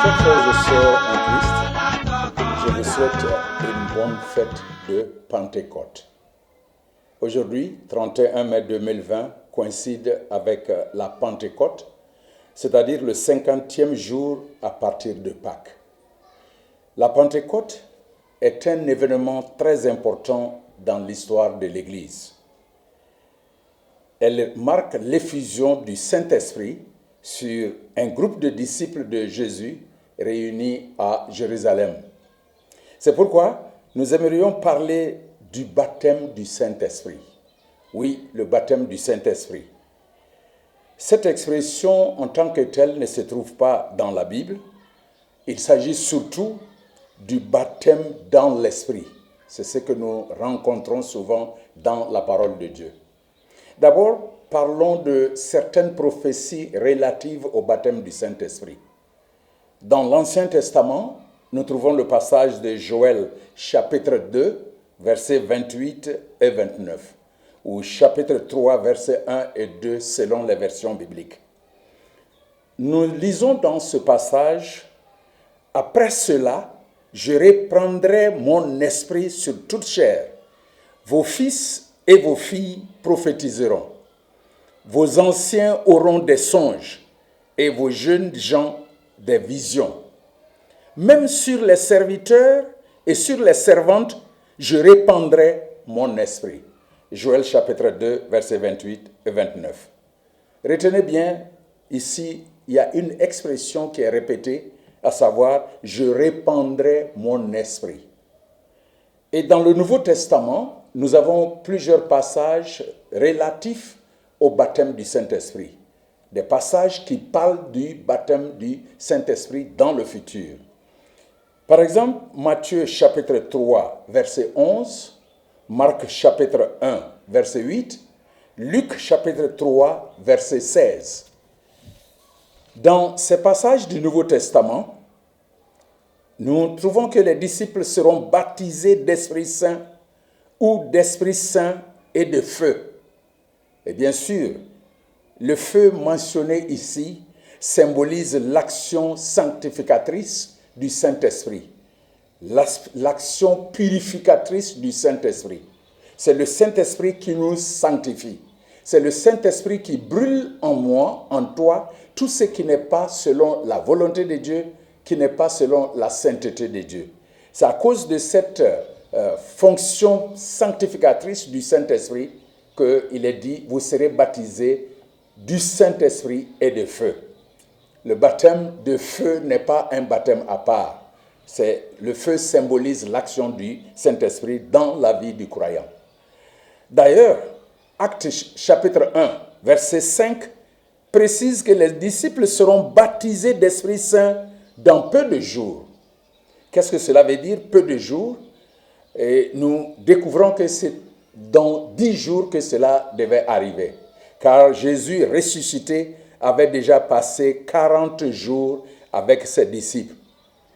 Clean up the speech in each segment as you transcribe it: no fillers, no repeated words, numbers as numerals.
Chers frères et sœurs en Christ, je vous souhaite une bonne fête de Pentecôte. Aujourd'hui, 31 mai 2020, coïncide avec la Pentecôte, c'est-à-dire le 50e jour à partir de Pâques. La Pentecôte est un événement très important dans l'histoire de l'Église. Elle marque l'effusion du Saint-Esprit sur un groupe de disciples de Jésus réunis à Jérusalem. C'est pourquoi nous aimerions parler du baptême du Saint-Esprit. Oui, le baptême du Saint-Esprit. Cette expression en tant que telle ne se trouve pas dans la Bible. Il s'agit surtout du baptême dans l'Esprit. C'est ce que nous rencontrons souvent dans la parole de Dieu. D'abord, parlons de certaines prophéties relatives au baptême du Saint-Esprit. Dans l'Ancien Testament, nous trouvons le passage de Joël, chapitre 2, versets 28 et 29, ou chapitre 3, versets 1 et 2, selon les versions bibliques. Nous lisons dans ce passage, « Après cela, je répandrai mon esprit sur toute chair. Vos fils et vos filles prophétiseront. Vos anciens auront des songes et vos jeunes gens des visions. Même sur les serviteurs et sur les servantes, je répandrai mon esprit. » Joël chapitre 2, versets 28 et 29. Retenez bien, ici, il y a une expression qui est répétée, à savoir « je répandrai mon esprit ». Et dans le Nouveau Testament, nous avons plusieurs passages relatifs au baptême du Saint-Esprit. Des passages qui parlent du baptême du Saint-Esprit dans le futur. Par exemple, Matthieu chapitre 3, verset 11, Marc chapitre 1, verset 8, Luc chapitre 3, verset 16. Dans ces passages du Nouveau Testament, nous trouvons que les disciples seront baptisés d'Esprit Saint ou d'Esprit Saint et de feu. Et bien sûr, le feu mentionné ici symbolise l'action sanctificatrice du Saint-Esprit, l'action purificatrice du Saint-Esprit. C'est le Saint-Esprit qui nous sanctifie. C'est le Saint-Esprit qui brûle en moi, en toi, tout ce qui n'est pas selon la volonté de Dieu, qui n'est pas selon la sainteté de Dieu. C'est à cause de cette fonction sanctificatrice du Saint-Esprit qu'il est dit, vous serez baptisés du Saint-Esprit et de feu. Le baptême de feu n'est pas un baptême à part. Le feu symbolise l'action du Saint-Esprit dans la vie du croyant. D'ailleurs, Actes chapitre 1, verset 5, précise que les disciples seront baptisés d'Esprit Saint dans peu de jours. Qu'est-ce que cela veut dire, peu de jours? Et nous découvrons que c'est dans 10 jours que cela devait arriver. Car Jésus ressuscité avait déjà passé 40 jours avec ses disciples.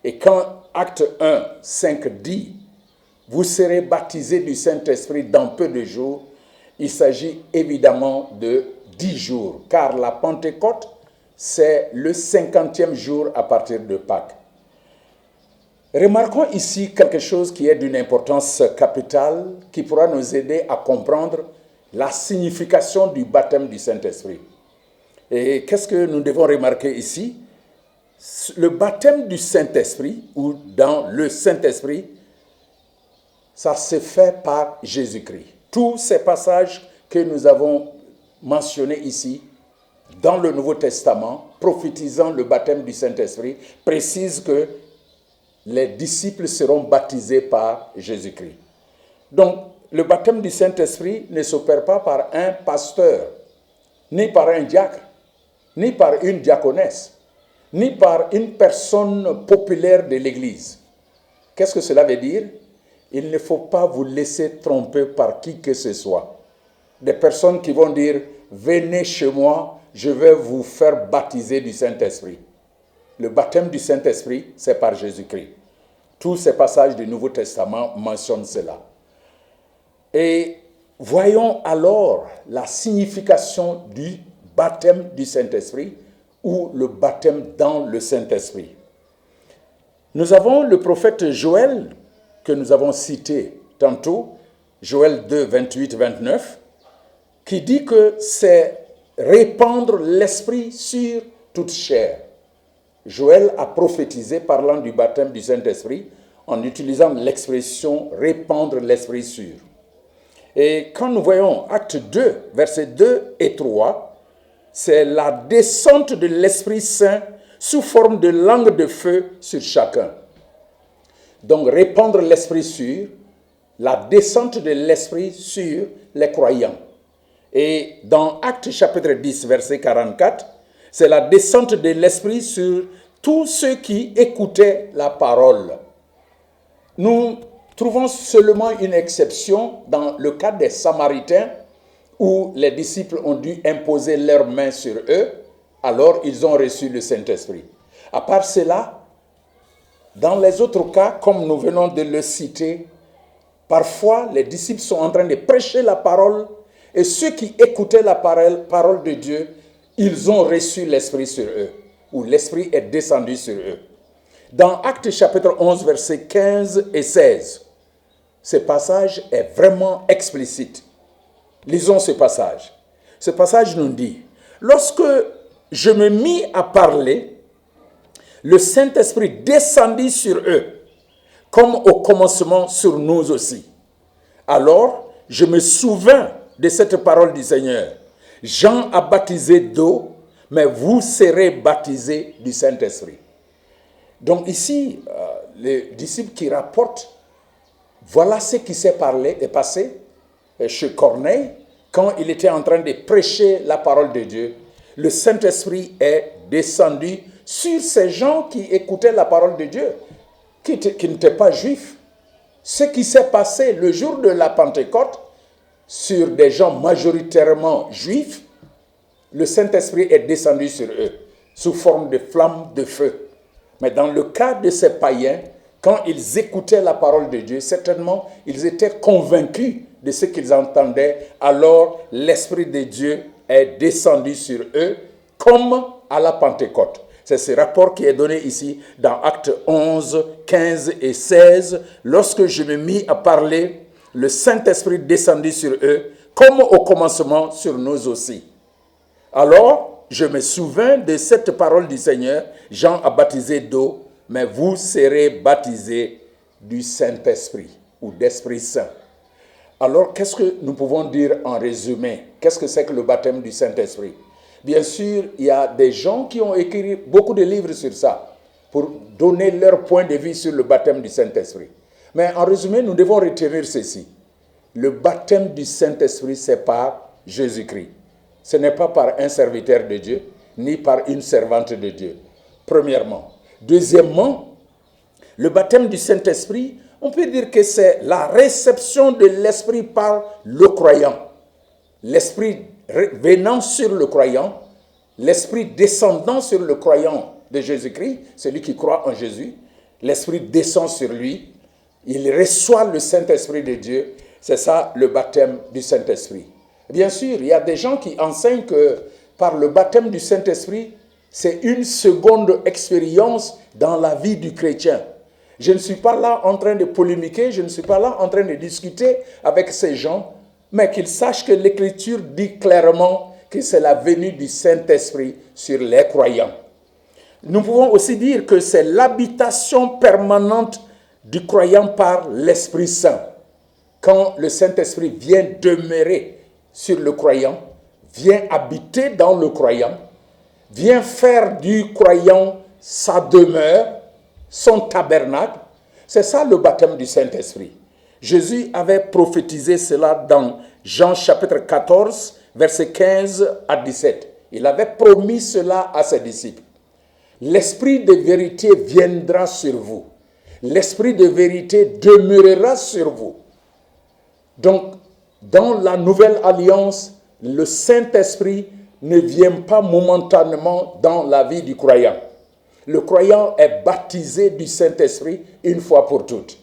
Et quand Acte 1, 5 dit « Vous serez baptisés du Saint-Esprit dans peu de jours », il s'agit évidemment de 10 jours. Car la Pentecôte, c'est le 50e jour à partir de Pâques. Remarquons ici quelque chose qui est d'une importance capitale, qui pourra nous aider à comprendre la signification du baptême du Saint-Esprit. Et qu'est-ce que nous devons remarquer ici? Le baptême du Saint-Esprit, ou dans le Saint-Esprit, ça se fait par Jésus-Christ. Tous ces passages que nous avons mentionnés ici, dans le Nouveau Testament, prophétisant le baptême du Saint-Esprit, précisent que les disciples seront baptisés par Jésus-Christ. Donc, le baptême du Saint-Esprit ne s'opère pas par un pasteur, ni par un diacre, ni par une diaconesse, ni par une personne populaire de l'Église. Qu'est-ce que cela veut dire? Il ne faut pas vous laisser tromper par qui que ce soit. Des personnes qui vont dire « Venez chez moi, je vais vous faire baptiser du Saint-Esprit ». Le baptême du Saint-Esprit, c'est par Jésus-Christ. Tous ces passages du Nouveau Testament mentionnent cela. Et voyons alors la signification du baptême du Saint-Esprit ou le baptême dans le Saint-Esprit. Nous avons le prophète Joël, que nous avons cité tantôt, Joël 2, 28, 29, qui dit que c'est répandre l'Esprit sur toute chair. Joël a prophétisé parlant du baptême du Saint-Esprit en utilisant l'expression « répandre l'Esprit sur ». Et quand nous voyons Acte 2, versets 2 et 3, c'est la descente de l'Esprit Saint sous forme de langue de feu sur chacun. Donc, répandre l'Esprit sur, la descente de l'Esprit sur les croyants. Et dans Actes chapitre 10, verset 44, c'est la descente de l'Esprit sur tous ceux qui écoutaient la parole. Nous trouvons seulement une exception dans le cas des Samaritains, où les disciples ont dû imposer leurs mains sur eux, alors ils ont reçu le Saint-Esprit. À part cela, dans les autres cas, comme nous venons de le citer, parfois les disciples sont en train de prêcher la parole, et ceux qui écoutaient la parole de Dieu, ils ont reçu l'Esprit sur eux, ou l'Esprit est descendu sur eux. Dans Actes chapitre 11, versets 15 et 16, ce passage est vraiment explicite. Lisons ce passage. Ce passage nous dit, « Lorsque je me mis à parler, le Saint-Esprit descendit sur eux, comme au commencement sur nous aussi. Alors, je me souvins de cette parole du Seigneur. Jean a baptisé d'eau, mais vous serez baptisés du Saint-Esprit. » Donc ici, les disciples qui rapportent, voilà ce qui s'est passé chez Corneille, quand il était en train de prêcher la parole de Dieu. Le Saint-Esprit est descendu sur ces gens qui écoutaient la parole de Dieu, qui n'étaient pas juifs. Ce qui s'est passé le jour de la Pentecôte, sur des gens majoritairement juifs, le Saint-Esprit est descendu sur eux, sous forme de flammes de feu. Mais dans le cas de ces païens, quand ils écoutaient la parole de Dieu, certainement, ils étaient convaincus de ce qu'ils entendaient. Alors, l'Esprit de Dieu est descendu sur eux, comme à la Pentecôte. C'est ce rapport qui est donné ici dans Actes 11, 15 et 16. Lorsque je me mis à parler, le Saint-Esprit descendit sur eux, comme au commencement sur nous aussi. Alors, je me souvins de cette parole du Seigneur. Jean a baptisé d'eau, mais vous serez baptisés du Saint-Esprit ou d'Esprit Saint. Alors, qu'est-ce que nous pouvons dire en résumé? Qu'est-ce que c'est que le baptême du Saint-Esprit? Bien sûr, il y a des gens qui ont écrit beaucoup de livres sur ça, pour donner leur point de vue sur le baptême du Saint-Esprit. Mais en résumé, nous devons retenir ceci. Le baptême du Saint-Esprit, c'est par Jésus-Christ. Ce n'est pas par un serviteur de Dieu, ni par une servante de Dieu. Premièrement. Deuxièmement, le baptême du Saint-Esprit, on peut dire que c'est la réception de l'Esprit par le croyant. L'Esprit venant sur le croyant, l'Esprit descendant sur le croyant de Jésus-Christ, celui qui croit en Jésus, l'Esprit descend sur lui, il reçoit le Saint-Esprit de Dieu. C'est ça le baptême du Saint-Esprit. Bien sûr, il y a des gens qui enseignent que par le baptême du Saint-Esprit, c'est une seconde expérience dans la vie du chrétien. Je ne suis pas là en train de polémiquer, je ne suis pas là en train de discuter avec ces gens, mais qu'ils sachent que l'Écriture dit clairement que c'est la venue du Saint-Esprit sur les croyants. Nous pouvons aussi dire que c'est l'habitation permanente du croyant par l'Esprit Saint. Quand le Saint-Esprit vient demeurer sur le croyant, vient habiter dans le croyant, vient faire du croyant sa demeure, son tabernacle. C'est ça le baptême du Saint-Esprit. Jésus avait prophétisé cela dans Jean chapitre 14, versets 15 à 17. Il avait promis cela à ses disciples. L'Esprit de vérité viendra sur vous. L'Esprit de vérité demeurera sur vous. Donc, dans la nouvelle alliance, le Saint-Esprit ne vient pas momentanément dans la vie du croyant. Le croyant est baptisé du Saint-Esprit une fois pour toutes.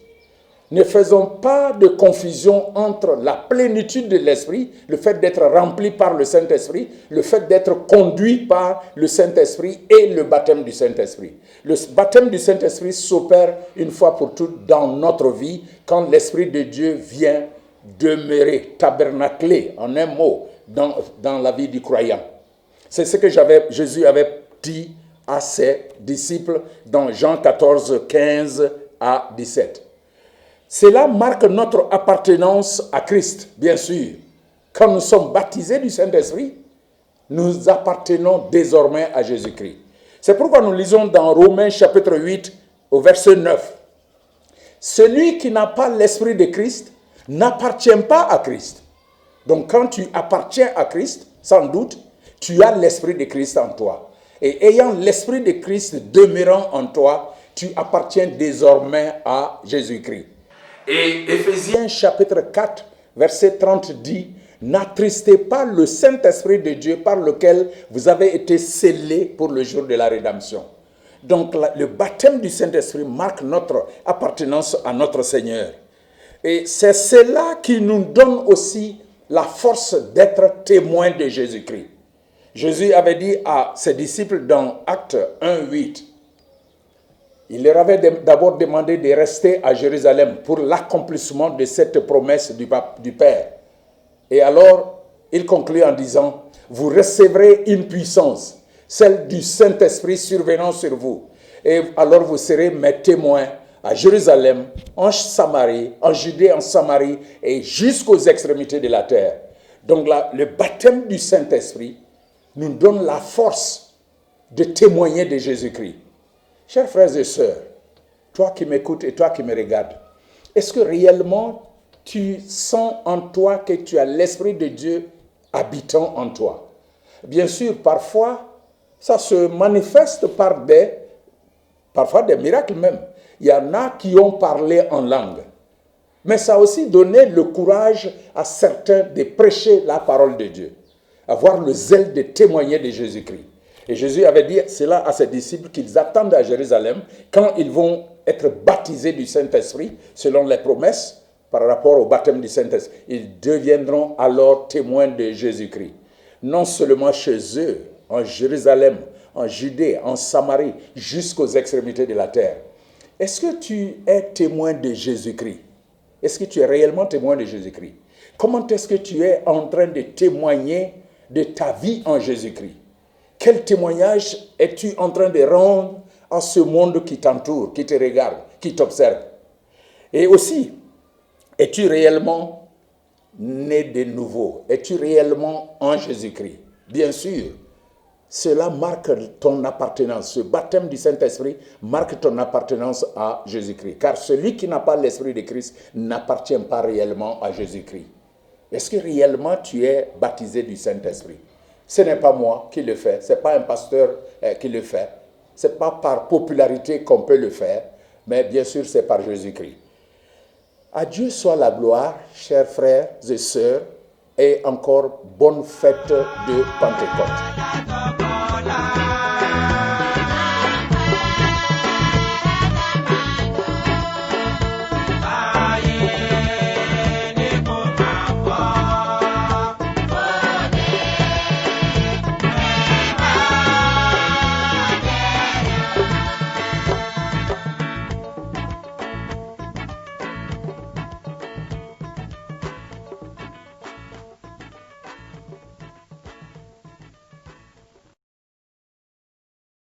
Ne faisons pas de confusion entre la plénitude de l'Esprit, le fait d'être rempli par le Saint-Esprit, le fait d'être conduit par le Saint-Esprit et le baptême du Saint-Esprit. Le baptême du Saint-Esprit s'opère une fois pour toutes dans notre vie quand l'Esprit de Dieu vient demeurer, tabernacler, en un mot, dans la vie du croyant. C'est ce que Jésus avait dit à ses disciples dans Jean 14, 15 à 17. Cela marque notre appartenance à Christ, bien sûr. Quand nous sommes baptisés du Saint-Esprit, nous appartenons désormais à Jésus-Christ. C'est pourquoi nous lisons dans Romains chapitre 8 au verset 9. Celui qui n'a pas l'Esprit de Christ n'appartient pas à Christ. Donc quand tu appartiens à Christ, sans doute, tu as l'Esprit de Christ en toi. Et ayant l'Esprit de Christ demeurant en toi, tu appartiens désormais à Jésus-Christ. Et Éphésiens chapitre 4, verset 30 dit, « N'attristez pas le Saint-Esprit de Dieu par lequel vous avez été scellés pour le jour de la rédemption. » Donc le baptême du Saint-Esprit marque notre appartenance à notre Seigneur. Et c'est cela qui nous donne aussi la force d'être témoins de Jésus-Christ. Jésus avait dit à ses disciples dans Actes 1, 8, il leur avait d'abord demandé de rester à Jérusalem pour l'accomplissement de cette promesse du Père. Et alors, il conclut en disant, vous recevrez une puissance, celle du Saint-Esprit survenant sur vous. Et alors vous serez mes témoins à Jérusalem, en Samarie, en Judée, en Samarie et jusqu'aux extrémités de la terre. Donc là, le baptême du Saint-Esprit nous donne la force de témoigner de Jésus-Christ. Chers frères et sœurs, toi qui m'écoutes et toi qui me regardes, est-ce que réellement tu sens en toi que tu as l'Esprit de Dieu habitant en toi? Bien sûr, parfois, ça se manifeste parfois des miracles même. Il y en a qui ont parlé en langue. Mais ça a aussi donné le courage à certains de prêcher la parole de Dieu, avoir le zèle de témoigner de Jésus-Christ. Et Jésus avait dit cela à ses disciples qu'ils attendent à Jérusalem quand ils vont être baptisés du Saint-Esprit, selon les promesses par rapport au baptême du Saint-Esprit. Ils deviendront alors témoins de Jésus-Christ. Non seulement chez eux, en Jérusalem, en Judée, en Samarie, jusqu'aux extrémités de la terre. Est-ce que tu es témoin de Jésus-Christ? Est-ce que tu es réellement témoin de Jésus-Christ? Comment est-ce que tu es en train de témoigner de ta vie en Jésus-Christ? Quel témoignage es-tu en train de rendre à ce monde qui t'entoure, qui te regarde, qui t'observe? Et aussi, es-tu réellement né de nouveau? Es-tu réellement en Jésus-Christ? Bien sûr, cela marque ton appartenance. Ce baptême du Saint-Esprit marque ton appartenance à Jésus-Christ. Car celui qui n'a pas l'Esprit de Christ n'appartient pas réellement à Jésus-Christ. Est-ce que réellement tu es baptisé du Saint-Esprit? Ce n'est pas moi qui le fais, ce n'est pas un pasteur qui le fait, ce n'est pas par popularité qu'on peut le faire, mais bien sûr c'est par Jésus-Christ. À Dieu soit la gloire, chers frères et sœurs, et encore bonne fête de Pentecôte.